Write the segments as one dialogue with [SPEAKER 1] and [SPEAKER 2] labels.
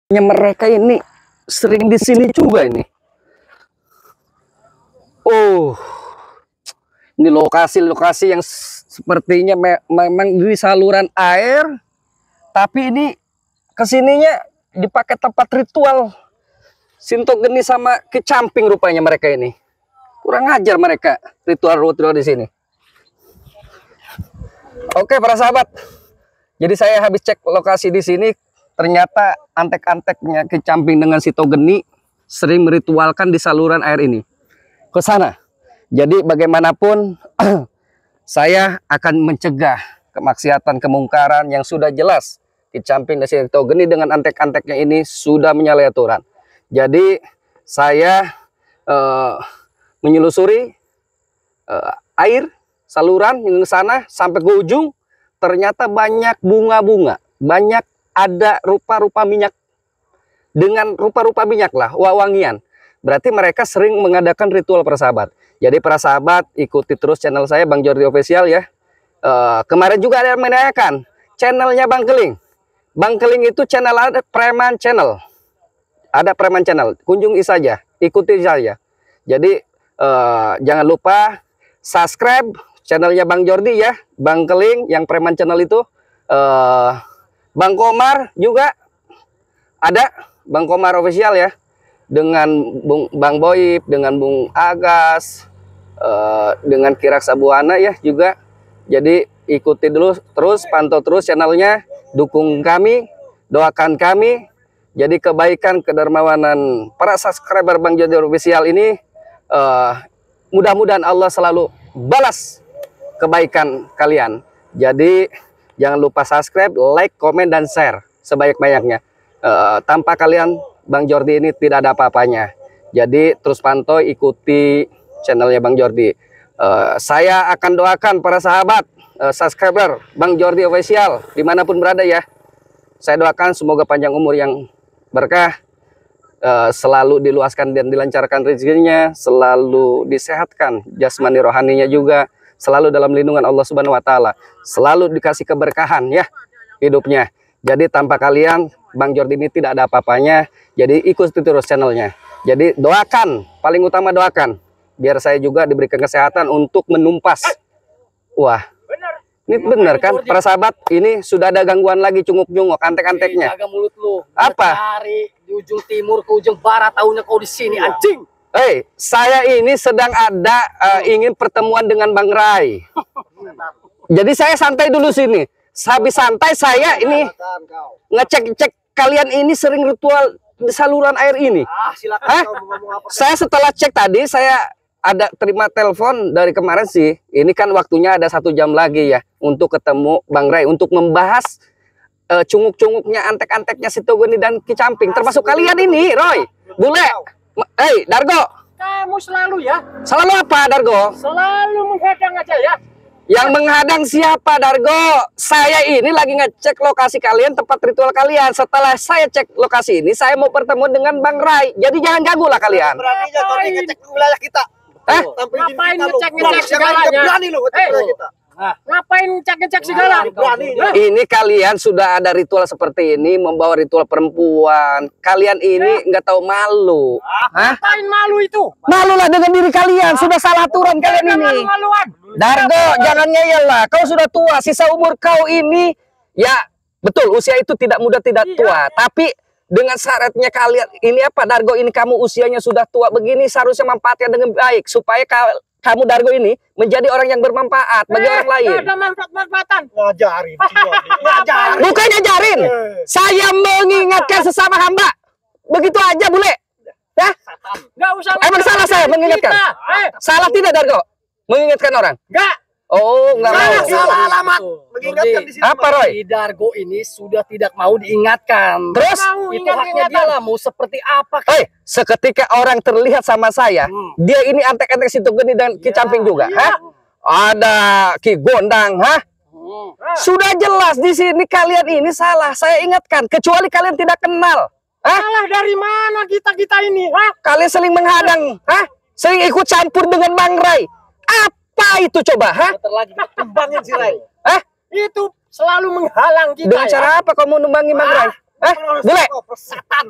[SPEAKER 1] Mereka ini sering di sini juga ini. Oh, ini lokasi-lokasi yang sepertinya memang di saluran air, tapi ini kesininya dipakai tempat ritual Sinto Geni sama Kecamping rupanya mereka ini. Kurang ajar mereka ritual-ritual di sini. Oke para sahabat, jadi saya habis cek lokasi di sini, ternyata antek-anteknya Kecamping dengan Sinto Geni sering meritualkan di saluran air ini. Ke sana. Jadi bagaimanapun saya akan mencegah kemaksiatan, kemungkaran yang sudah jelas Kecamping dan Sinto Geni dengan antek-anteknya ini sudah menyalahi aturan. Jadi saya menyelusuri air saluran yang ke sana sampai ke ujung, ternyata banyak bunga-bunga, banyak ada rupa-rupa minyak, dengan rupa-rupa minyak lah, wangian. Berarti mereka sering mengadakan ritual para sahabat. Jadi para sahabat ikuti terus channel saya Bang Jordi Official ya. Kemarin juga ada yang menanyakan channelnya Bang Keling. Bang Keling itu channel ada Preman Channel. Ada Preman Channel, kunjungi saja, ikuti saja. Jadi jangan lupa subscribe channelnya Bang Jordi ya, Bang Keling yang Preman Channel itu. Bang Komar juga ada, Bang Komar Official ya, dengan Bang Boyip, dengan Bung Agas, dengan Kirak Sabuana ya juga. Jadi ikuti dulu terus, pantau terus channelnya, dukung kami, doakan kami. Jadi kebaikan, kedermawanan para subscriber Bang Jordi Official ini, mudah-mudahan Allah selalu balas kebaikan kalian. Jadi jangan lupa subscribe, like, komen, dan share sebanyak-banyaknya. Tanpa kalian Bang Jordi ini tidak ada apa-apanya. Jadi terus pantau, ikuti channelnya Bang Jordi. Saya akan doakan para sahabat subscriber Bang Jordi Official dimanapun berada ya. Saya doakan semoga panjang umur yang berkah, selalu diluaskan dan dilancarkan rezekinya, selalu disehatkan jasmani rohaninya juga, selalu dalam lindungan Allah Subhanahu wa Ta'ala, selalu dikasih keberkahan ya hidupnya. Jadi tanpa kalian Bang Jordi ini tidak ada apa-apanya. Jadi ikuti terus channelnya. Jadi doakan, paling utama doakan biar saya juga diberikan kesehatan untuk menumpas. Wah, ini benar kan para sahabat, ini sudah ada gangguan lagi cunguk-cunguk antek-anteknya.
[SPEAKER 2] Jaga mulut lu.
[SPEAKER 1] Apa?
[SPEAKER 2] Dari di ujung timur ke ujung barat, tahunya kau di sini anjing.
[SPEAKER 1] Hei, saya ini sedang ada ingin pertemuan dengan Bang Rai. Jadi saya santai dulu sini. Habis santai saya ini ngecek-cek kalian ini sering ritual di saluran air ini.
[SPEAKER 2] Silakan.
[SPEAKER 1] Saya setelah cek tadi, saya ada terima telepon dari kemarin sih. Ini kan waktunya ada 1 jam lagi ya untuk ketemu Bang Rai untuk membahas cunguk-cunguknya, antek-anteknya Sinto Geni dan Kecamping. Termasuk kalian ini, Roy, Bule, Dargo.
[SPEAKER 2] Kamu selalu ya.
[SPEAKER 1] Selalu apa, Dargo?
[SPEAKER 2] Selalu menghadang aja ya.
[SPEAKER 1] Yang menghadang siapa, Dargo? Saya ini lagi ngecek lokasi kalian, tempat ritual kalian. Setelah saya cek lokasi ini, saya mau bertemu dengan Bang Rai. Jadi jangan ganggu lah kalian.
[SPEAKER 2] Beraninya kau ngecek wilayah kita. Ngapain ngecek-ngecek segalanya?
[SPEAKER 3] Berani lu ngecek wilayah kita.
[SPEAKER 2] Ngapain ngecek-ngecek segala?
[SPEAKER 1] Ini kalian sudah ada ritual seperti ini, membawa ritual perempuan. Kalian ini nggak tahu malu.
[SPEAKER 2] Ngapain malu itu?
[SPEAKER 1] Malulah dengan diri kalian. Sudah salah aturan kalian ini.
[SPEAKER 2] Malu-maluan.
[SPEAKER 1] Dargo, jangan ngeyel lah. Kau sudah tua. Sisa umur kau ini, ya betul. Usia itu tidak muda, tidak tua. Tapi dengan syaratnya kalian ini apa, Dargo? Ini kamu usianya sudah tua begini, seharusnya manfaatkan dengan baik supaya kamu Dargo ini menjadi orang yang bermanfaat bagi orang lain.
[SPEAKER 2] Ada manfaat-manfaatan.
[SPEAKER 3] Ngajarin.
[SPEAKER 1] Bukan ngajarin. Saya mengingatkan sesama hamba. Begitu aja, Bule. Ya?
[SPEAKER 2] Nggak usah.
[SPEAKER 1] Emang salah saya mengingatkan? Salah tidak, Dargo? Mengingatkan orang?
[SPEAKER 2] Nggak.
[SPEAKER 1] Oh, nggak mau.
[SPEAKER 3] Salah alamat. Mengingatkan di sini.
[SPEAKER 1] Apa, Roy?
[SPEAKER 2] Si Dargo ini sudah tidak mau diingatkan.
[SPEAKER 1] Terus?
[SPEAKER 2] Itu haknya dia lah. Mau seperti apa?
[SPEAKER 1] Seketika orang terlihat sama saya, dia ini antek-antek Sinto Geni dan Kecamping juga, hah? Ada Ki Gondang, hah? Sudah jelas di sini kalian ini salah. Saya ingatkan, kecuali kalian tidak kenal. Hah?
[SPEAKER 2] Salah dari mana kita ini? Hah?
[SPEAKER 1] Kalian sering menghadang, hah? Sering ikut campur dengan Bang Rai. Apa itu coba, hah?
[SPEAKER 2] Terlagi kembangin si Rai.
[SPEAKER 1] Hah?
[SPEAKER 2] Itu selalu menghalang kita.
[SPEAKER 1] Dengan cara apa kau mau numbangi Bang Rai? Bule?
[SPEAKER 2] Setan.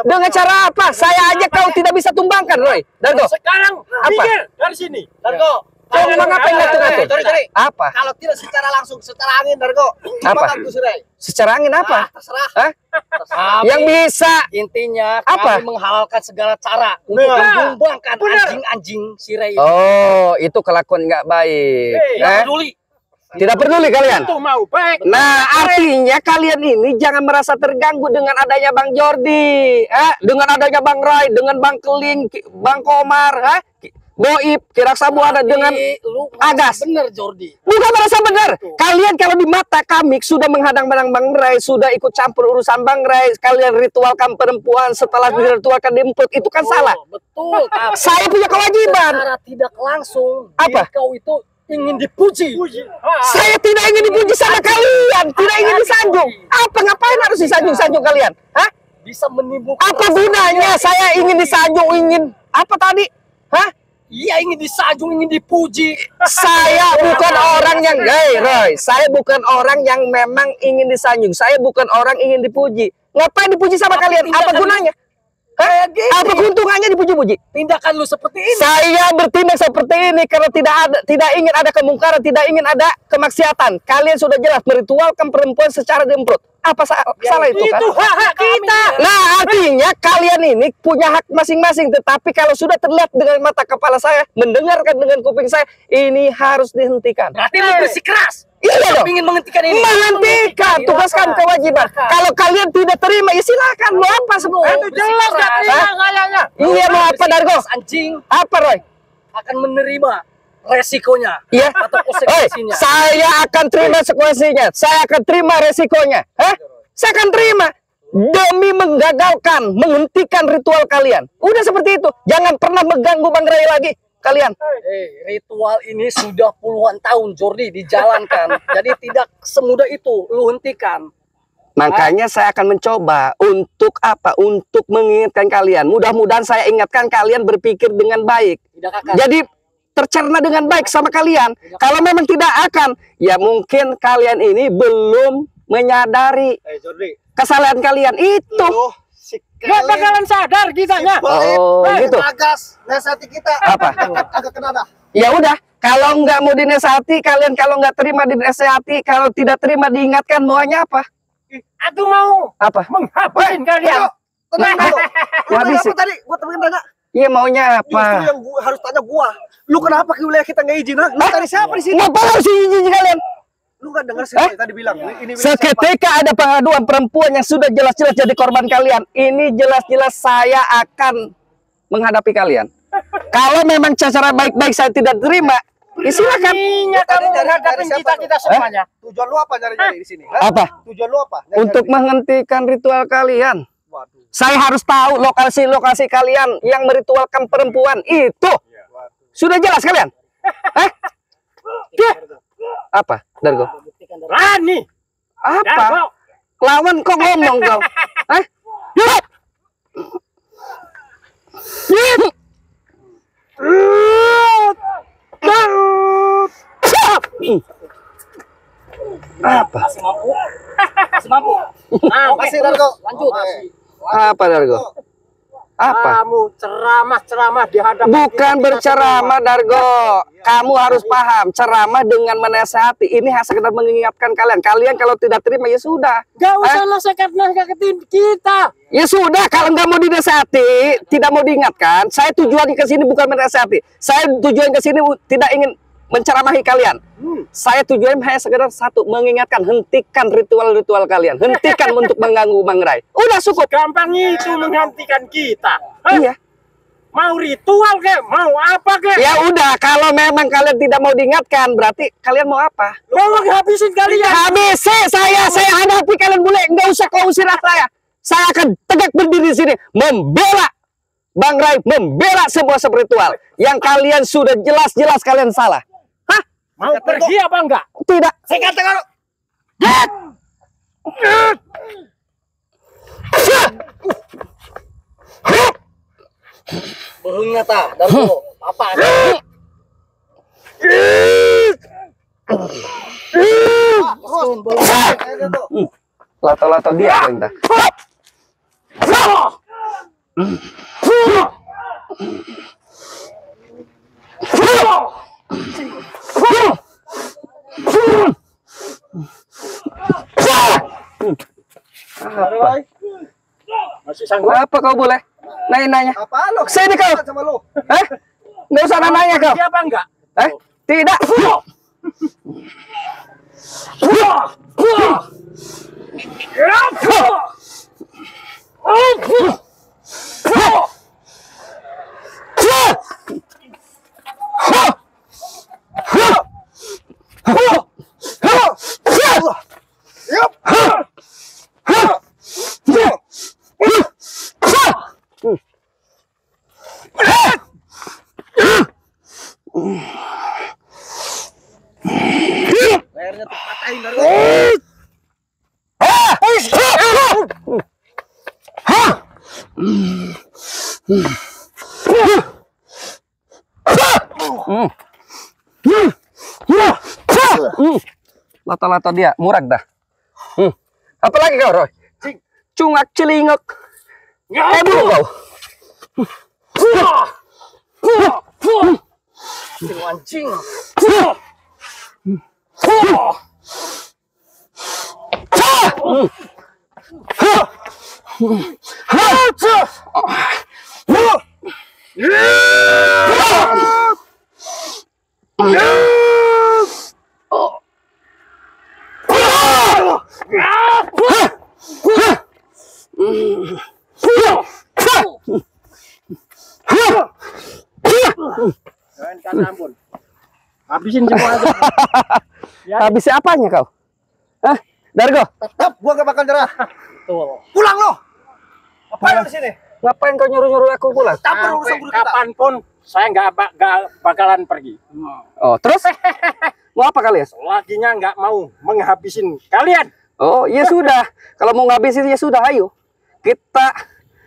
[SPEAKER 1] Dengan cara apa? Saya aja kau tidak bisa tumbangkan, Roy. Dargo.
[SPEAKER 2] Sekarang
[SPEAKER 1] Apa?
[SPEAKER 2] pikir dari sini.
[SPEAKER 3] Dargo.
[SPEAKER 1] Coba ngapain ngatur-ngatur?
[SPEAKER 3] Cari.
[SPEAKER 1] Apa?
[SPEAKER 3] Kalau tidak secara langsung, secara angin, Dargo.
[SPEAKER 1] Apa?
[SPEAKER 3] Tuh, Surai.
[SPEAKER 1] Secara angin apa?
[SPEAKER 3] Terserah.
[SPEAKER 1] Hah?
[SPEAKER 4] Kami,
[SPEAKER 1] Yang bisa
[SPEAKER 4] intinya
[SPEAKER 1] Apa?
[SPEAKER 4] kami menghalalkan segala cara untuk
[SPEAKER 2] Benar.
[SPEAKER 4] menyumbangkan
[SPEAKER 2] Benar.
[SPEAKER 4] anjing-anjing sirai itu.
[SPEAKER 1] Oh, itu kelakuan nggak baik.
[SPEAKER 4] Tidak
[SPEAKER 1] Eh?
[SPEAKER 4] peduli.
[SPEAKER 1] Tidak peduli kalian.
[SPEAKER 2] Itu mau baik.
[SPEAKER 1] Nah, artinya kalian ini jangan merasa terganggu dengan adanya Bang Jordi, dengan adanya Bang Rai, dengan Bang Keling, Bang Komar, Boib, Kiraksabu ada dengan
[SPEAKER 4] Lu
[SPEAKER 1] Agas.
[SPEAKER 4] bener Jordi.
[SPEAKER 1] Bukan merasa benar. Kalian kalau di mata kami sudah menghadang Bang Rai, sudah ikut campur urusan Bang Rai, kalian ritualkan perempuan setelah diritualkan diemput, itu kan salah.
[SPEAKER 4] Betul. Tapi
[SPEAKER 1] Saya punya kewajiban.
[SPEAKER 4] secara tidak langsung
[SPEAKER 1] Apa?
[SPEAKER 4] diri kau itu ingin dipuji.
[SPEAKER 1] Saya tidak ingin dipuji sama kalian, tidak ingin disanjung. Apa ngapain harus disanjung-sanjung kalian? Hah?
[SPEAKER 4] Bisa menimbulkan
[SPEAKER 1] Apa gunanya saya ingin disanjung, ingin apa tadi? Hah?
[SPEAKER 4] Iya, ingin disanjung, ingin dipuji.
[SPEAKER 1] Saya bukan orang yang Roy, saya bukan orang yang memang ingin disanjung. Saya bukan orang ingin dipuji. Ngapain dipuji sama
[SPEAKER 4] Tapi
[SPEAKER 1] kalian? Apa
[SPEAKER 4] tindakan
[SPEAKER 1] gunanya? Hah? Apa keuntungannya dipuji-puji?
[SPEAKER 4] Tindakan lu seperti ini.
[SPEAKER 1] Saya bertindak seperti ini karena tidak ingin ada kemungkaran, tidak ingin ada kemaksiatan. Kalian sudah jelas meritualkan perempuan secara diemprut. Apa salah itu kan?
[SPEAKER 2] Itu hak kita.
[SPEAKER 1] Nah, artinya kalian ini punya hak masing-masing. Tetapi kalau sudah terlihat dengan mata kepala saya, mendengarkan dengan kuping saya, ini harus dihentikan.
[SPEAKER 4] Berarti lu bersikeras.
[SPEAKER 1] Iya dong.
[SPEAKER 4] Ingin menghentikan ini.
[SPEAKER 1] Menghentikan, tugas kami kewajiban. Kalau kalian tidak terima, ya silakan. Mau apa semua?
[SPEAKER 2] Itu jelas gak terima kayaknya.
[SPEAKER 1] Iya, mau apa Dargo?
[SPEAKER 4] Anjing
[SPEAKER 1] Apa Roy?
[SPEAKER 4] akan menerima resikonya
[SPEAKER 1] Iya.
[SPEAKER 4] atau konsekuensinya.
[SPEAKER 1] Saya akan terima konsekuensinya. Saya akan terima resikonya. Hah? Saya akan terima demi menggagalkan, menghentikan ritual kalian. Udah seperti itu. Jangan pernah mengganggu Bang Ray lagi kalian.
[SPEAKER 4] Ritual ini sudah puluhan tahun Jordi dijalankan. Jadi tidak semudah itu lu hentikan.
[SPEAKER 1] Makanya saya akan mencoba untuk apa? Untuk mengingatkan kalian. Mudah-mudahan saya ingatkan kalian berpikir dengan baik.
[SPEAKER 4] Tidak akan.
[SPEAKER 1] Jadi tercerna dengan baik sama kalian. Kalau memang tidak akan, ya mungkin kalian ini belum menyadari
[SPEAKER 3] Jordi.
[SPEAKER 1] kesalahan kalian itu.
[SPEAKER 2] Gak bakalan sadar kitanya.
[SPEAKER 1] Oh, gitu.
[SPEAKER 3] Agas, nasihati kita.
[SPEAKER 1] Apa?
[SPEAKER 3] Agak kena dah.
[SPEAKER 1] Ya udah, kalau nggak mau dinasihati, kalian kalau nggak terima dinasihati, kalau tidak terima diingatkan, maunya apa?
[SPEAKER 2] Aku mau
[SPEAKER 1] Apa?
[SPEAKER 2] menghabisin kalian.
[SPEAKER 3] Tenang dulu. Lu
[SPEAKER 1] Habis
[SPEAKER 3] apa tadi? Gua temenin tanya.
[SPEAKER 1] Iya maunya
[SPEAKER 3] Justru
[SPEAKER 1] apa?
[SPEAKER 3] yang gua harus tanya gua. Lu kenapa ke wilayah kita nggak izin? Lu tadi siapa di sini?
[SPEAKER 1] Ngapa harus izin kalian?
[SPEAKER 3] Lu nggak dengar siapa yang tadi bilang? Ini wilayah siapa?
[SPEAKER 1] Seketika ada pengaduan perempuan yang sudah jelas-jelas jadi korban kalian, ini jelas-jelas saya akan menghadapi kalian. Kalau memang cara baik-baik saya tidak terima, ya silakan.
[SPEAKER 2] Ininya kamu menghadapin kita semuanya.
[SPEAKER 3] Tujuan lu apa nyari-nyari di sini? Hah?
[SPEAKER 1] Apa?
[SPEAKER 3] Tujuan lu apa? Nyari-nyari
[SPEAKER 1] Untuk
[SPEAKER 3] di sini?
[SPEAKER 1] menghentikan ritual kalian.
[SPEAKER 3] Waduh.
[SPEAKER 1] Saya harus tahu lokasi-lokasi kalian yang meritualkan perempuan itu. Sudah jelas kalian? Apa, Dargo?
[SPEAKER 2] Rani.
[SPEAKER 1] Apa?
[SPEAKER 2] Dargo.
[SPEAKER 1] Lawan kok ngomong kau? Apa?
[SPEAKER 4] Masih mampu? Masih mampu?
[SPEAKER 2] Nah,
[SPEAKER 3] Masih Dargo.
[SPEAKER 4] Lanjut.
[SPEAKER 1] Apa, Dargo? Apa?
[SPEAKER 2] Kamu ceramah-ceramah di hadapan
[SPEAKER 1] Bukan
[SPEAKER 2] kita
[SPEAKER 1] berceramah, Dargo. Kamu harus paham, ceramah dengan menasehati. Ini hanya sekedar mengingatkan kalian. Kalian kalau tidak terima, ya sudah.
[SPEAKER 2] Gak usah nasihatin kita.
[SPEAKER 1] Ya sudah, kalau nggak mau dinasehati, tidak mau diingatkan. Saya tujuan ke sini bukan menasehati. Saya tujuan ke sini tidak ingin menceramahi kalian. Saya tujuan hanya sekedar satu, mengingatkan, hentikan ritual-ritual kalian. Hentikan untuk mengganggu Bang Rai. Udah cukup.
[SPEAKER 2] Gampang itu menghentikan kita. Hah?
[SPEAKER 1] Iya.
[SPEAKER 2] Mau ritual ke? Mau apa ke?
[SPEAKER 1] Ya udah, kalau memang kalian tidak mau diingatkan, berarti kalian mau apa?
[SPEAKER 2] Mau menghabisin kalian.
[SPEAKER 1] Habis saya hadapi kalian bule. Nggak usah kau usir saya. Saya akan tegak berdiri di sini membela Bang Rai, membela sebuah spiritual yang kalian sudah jelas-jelas kalian salah. Hah?
[SPEAKER 2] Mau pergi apa enggak?
[SPEAKER 1] Tidak.
[SPEAKER 3] Saya katakan
[SPEAKER 4] Berhengata, Dargo. Apa?
[SPEAKER 1] Lato-lato dia entah.
[SPEAKER 2] Masih sanggup?
[SPEAKER 1] Apa kau boleh? Nanya.
[SPEAKER 3] Apa lo?
[SPEAKER 1] Sini kau.
[SPEAKER 3] Sama lo.
[SPEAKER 1] Nggak usah nanya kau.
[SPEAKER 2] Siapa enggak?
[SPEAKER 1] Tidak.
[SPEAKER 3] Lehernya tuh patahin dari.
[SPEAKER 1] Lato-lato dia, murag dah. Apa lagi kau, Roy? Cungak celingok. Belum kau.
[SPEAKER 4] Anjing.
[SPEAKER 2] Ampun. Habisin semua aja.
[SPEAKER 1] Habis apanya kau? Hah? Dargo?
[SPEAKER 3] Tetap gua gak bakal nyerah.
[SPEAKER 4] Tuh.
[SPEAKER 3] Pulang lo. Apa yang di sini?
[SPEAKER 1] Ngapain kau nyuruh-nyuruh aku pulang?
[SPEAKER 3] Campur urusan guru kita.
[SPEAKER 2] Kapanpun saya nggak bakalan pergi.
[SPEAKER 1] Oh, terus? Mau apa kalian?
[SPEAKER 2] Laginya nggak mau menghabisin kalian.
[SPEAKER 1] Oh, ya sudah. Kalau mau ngabisin ya sudah, ayo. Kita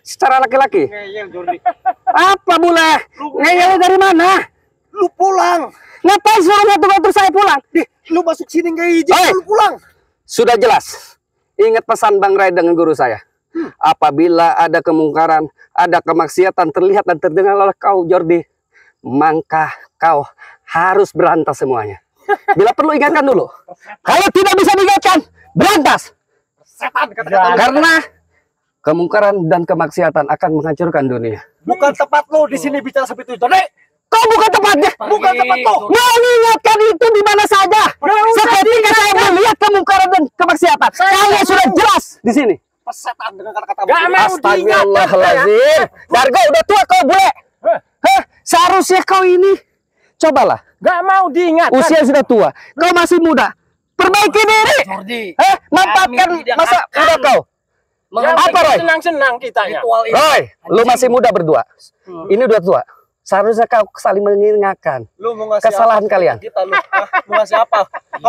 [SPEAKER 1] secara laki-laki.
[SPEAKER 2] Ngeyel Jordi.
[SPEAKER 1] Apa boleh? Ngeyel dari mana?
[SPEAKER 3] Lu pulang.
[SPEAKER 1] Ngapain suruh ngatur-ngatur saya pulang?
[SPEAKER 3] Lu masuk sini nggak izin,
[SPEAKER 1] Oi.
[SPEAKER 3] lu pulang.
[SPEAKER 1] Sudah jelas. Ingat pesan Bang Ray dengan guru saya. Apabila ada kemungkaran, ada kemaksiatan terlihat dan terdengar oleh kau, Jordi, maka kau harus berantas semuanya. Bila perlu ingatkan dulu. Kalau tidak bisa diingatkan, berantas.
[SPEAKER 2] Setan kata
[SPEAKER 1] Karena kemungkaran dan kemaksiatan akan menghancurkan dunia.
[SPEAKER 3] Bukan tempat lo di sini bicara seperti itu, Jordi.
[SPEAKER 1] Kau bukan tempatnya.
[SPEAKER 3] Bukan tempat lo.
[SPEAKER 1] Mengingatkan itu di mana saja. Seketika saya melihat kemungkaran dan kemaksiatan. Kalian sudah jelas di sini.
[SPEAKER 3] Setan dengan kata-kata
[SPEAKER 2] Gak mau diingatkan.
[SPEAKER 1] Astagfirullahaladzim. Dargo udah tua kau bule. Hah? Seharusnya kau ini. Cobalah.
[SPEAKER 2] Gak mau diingatkan.
[SPEAKER 1] Usia sudah tua. Kau masih muda. Perbaiki diri.
[SPEAKER 4] Jordi.
[SPEAKER 1] Hah? Manfaatkan
[SPEAKER 4] Kami tidak
[SPEAKER 1] masa
[SPEAKER 4] akan
[SPEAKER 1] muda kau. Apa, Roy?
[SPEAKER 2] Senang-senang kitanya.
[SPEAKER 4] Ritual ini.
[SPEAKER 1] Roy, lu masih muda berdua. Ini udah tua. Seharusnya kau saling mengingatkan
[SPEAKER 3] Lu mau ngasih
[SPEAKER 1] kesalahan
[SPEAKER 3] apa
[SPEAKER 1] kalian.
[SPEAKER 3] kita lu? Hah? Mau ngasih apa?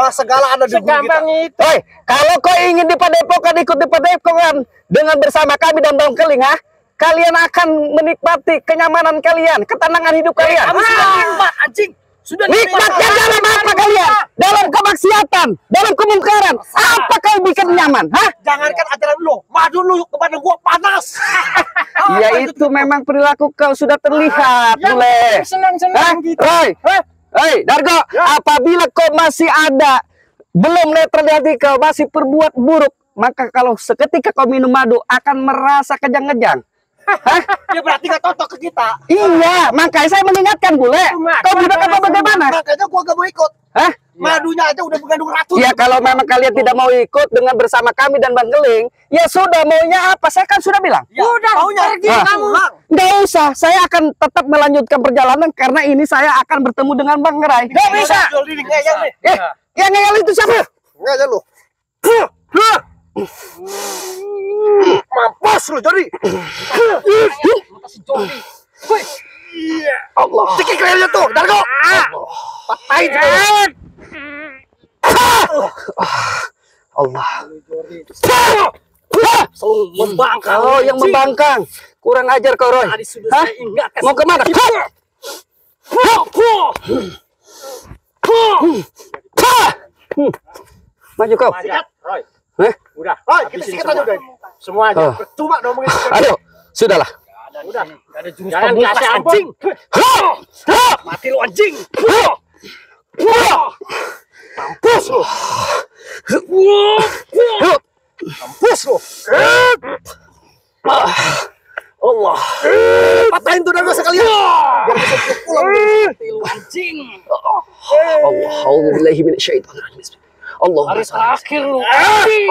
[SPEAKER 3] Segala ada di guru kita.
[SPEAKER 2] Segampang itu.
[SPEAKER 1] Roy, kalau kau ingin dipadepokan, ikut dipadepokan dengan bersama kami dan Bang Keling, ha? Kalian akan menikmati kenyamanan kalian, ketenangan hidup kalian.
[SPEAKER 4] Kamu sudah nikmat, anjing. Sudah
[SPEAKER 1] Nikmatnya dalam apa kalian? Dalam kemaksiatan, dalam kemungkaran. Apa kau bikin nyaman? Hah?
[SPEAKER 3] Jangankan ajaran lu, madu lu kepada gua panas.
[SPEAKER 1] Ya itu memang perilaku kau sudah terlihat, boleh.
[SPEAKER 2] Senang-senang gitu.
[SPEAKER 1] Roy, hei, Dargo, apabila kau masih ada, belum netral di hati kau, masih berbuat buruk, maka kalau seketika kau minum madu, akan merasa kejang-kejang. Hah?
[SPEAKER 3] Dia berarti gak cocok ke kita.
[SPEAKER 1] Iya, makanya saya mengingatkan, bule. Kau budak apa bagaimana?
[SPEAKER 3] Makanya gua gak mau ikut.
[SPEAKER 1] Hah?
[SPEAKER 3] Madunya aja udah mengandung racun.
[SPEAKER 1] Ya kalau memang kalian tidak mau ikut dengan bersama kami dan Bang Keling, ya sudah, maunya apa? Saya kan sudah bilang.
[SPEAKER 3] Ya, udah, maunya pergi kamu.
[SPEAKER 1] Nggak usah, saya akan tetap melanjutkan perjalanan karena ini saya akan bertemu dengan Bang Ray.
[SPEAKER 3] Gak bisa.
[SPEAKER 1] Yang ngeyel itu siapa?
[SPEAKER 3] Enggak aja lu. Mampus lu, Jordi.
[SPEAKER 1] Allah.
[SPEAKER 3] Cekik lehernya tuh, Dargo. Patahin.
[SPEAKER 1] Allah.
[SPEAKER 4] Selalu membangkang.
[SPEAKER 1] Oh, yang membangkang. Kurang ajar kau, Roy.
[SPEAKER 4] Tadi sudah
[SPEAKER 1] Hah?
[SPEAKER 4] saya ingatkan.
[SPEAKER 1] Mau kemana? Maju kau.
[SPEAKER 2] Roy,
[SPEAKER 1] Hah?
[SPEAKER 2] udah.
[SPEAKER 3] Roy, kita
[SPEAKER 2] Habisin
[SPEAKER 3] sikat
[SPEAKER 2] semua.
[SPEAKER 3] aja udah.
[SPEAKER 2] Semuanya.
[SPEAKER 1] Oh.
[SPEAKER 3] Cuma ngomongin.
[SPEAKER 1] Aduh, sudahlah.
[SPEAKER 4] Udah, gak ada jurus pamungkas anjing. Mati lu anjing. Mampus lu. Mampus lu. Allah.
[SPEAKER 3] Patahin tuh dagu sekalian.
[SPEAKER 4] Biar bisa pulang mati lu anjing.
[SPEAKER 1] Allah, auzubillahi minasyaitonir rajim. Allah.
[SPEAKER 4] Hari terakhir lu anjing.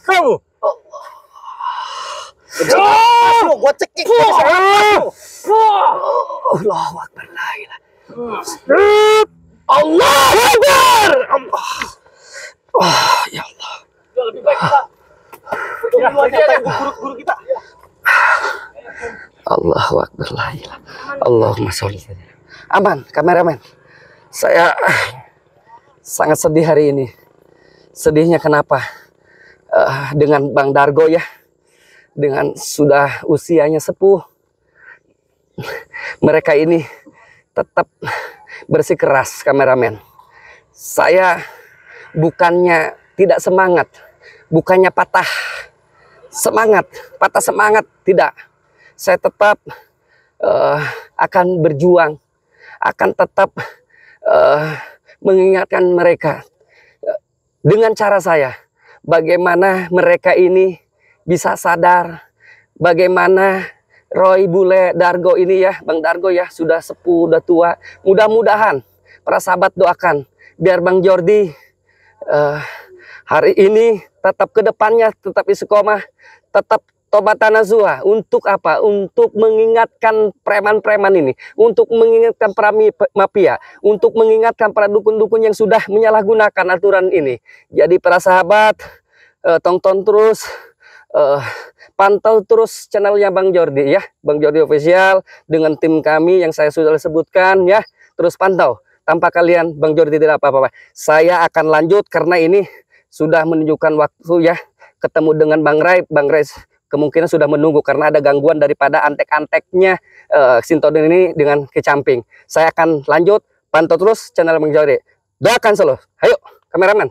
[SPEAKER 3] Kamu. Lu gua cekik.
[SPEAKER 1] Allahu Akbar, la ilaha. Allahu Akbar. Ya Allah.
[SPEAKER 4] Udah lebih baik kita. Dulu aja deh.
[SPEAKER 3] Guru kita.
[SPEAKER 1] Allahu Akbar, la ilaha. Allahumma sholli. Aman, kameramen. Saya sangat sedih hari ini. Sedihnya kenapa? Dengan Bang Dargo ya. Dengan sudah usianya sepuh. Mereka ini tetap bersikeras, kameramen. Saya bukannya tidak semangat, bukannya patah semangat, tidak. Saya tetap akan berjuang, akan tetap mengingatkan mereka dengan cara saya, bagaimana mereka ini bisa sadar, bagaimana Roy Bule Dargo ini ya, Bang Dargo ya, sudah sepuh, udah tua. Mudah-mudahan para sahabat doakan biar Bang Jordi hari ini tetap ke depannya tetap istiqomah, tetap tobatan nasuha. Untuk apa? Untuk mengingatkan preman-preman ini, untuk mengingatkan para mafia, untuk mengingatkan para dukun-dukun yang sudah menyalahgunakan aturan ini. Jadi para sahabat, tonton terus, pantau terus channelnya Bang Jordi ya, Bang Jordi Official dengan tim kami yang saya sudah sebutkan ya. Terus pantau, tanpa kalian Bang Jordi tidak apa-apa. Saya akan lanjut karena ini sudah menunjukkan waktu ya, ketemu dengan Bang Ray. Bang Ray kemungkinan sudah menunggu karena ada gangguan daripada antek-anteknya Sintodon ini dengan kecamping. Saya akan lanjut, pantau terus channel Bang Jordi. Doakan selalu. Ayo kameramen.